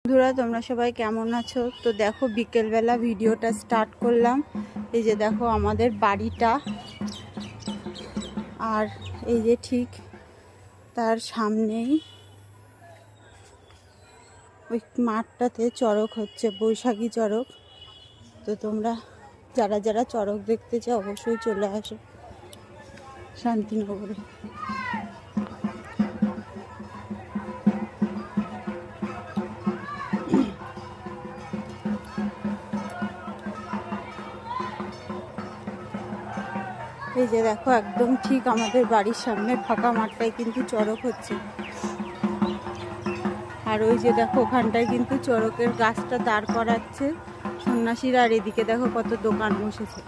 বন্ধুরা তোমরা সবাই কেমন আছো? তো দেখো বিকেলবেলা ভিডিওটা স্টার্ট করলাম। এই যে দেখো আমাদের বাড়িটা, আর এই যে ঠিক তার সামনেই ওই মাঠটাতে চড়ক হচ্ছে, বৈশাখী চড়ক। তো তোমরা যারা যারা চড়ক দেখতে চাও অবশ্যই চলে আসো শান্তিনগরে। এই যে দেখো একদম ঠিক আমাদের বাড়ির সামনে ফাঁকা মাঠটায় কিন্তু চড়ক হচ্ছে। আর ওই যে দেখো ওখানটায় কিন্তু চড়কের গাছটা দাঁড় করাচ্ছে সন্ন্যাসীরা, আর এদিকে দেখো কত দোকান বসেছে।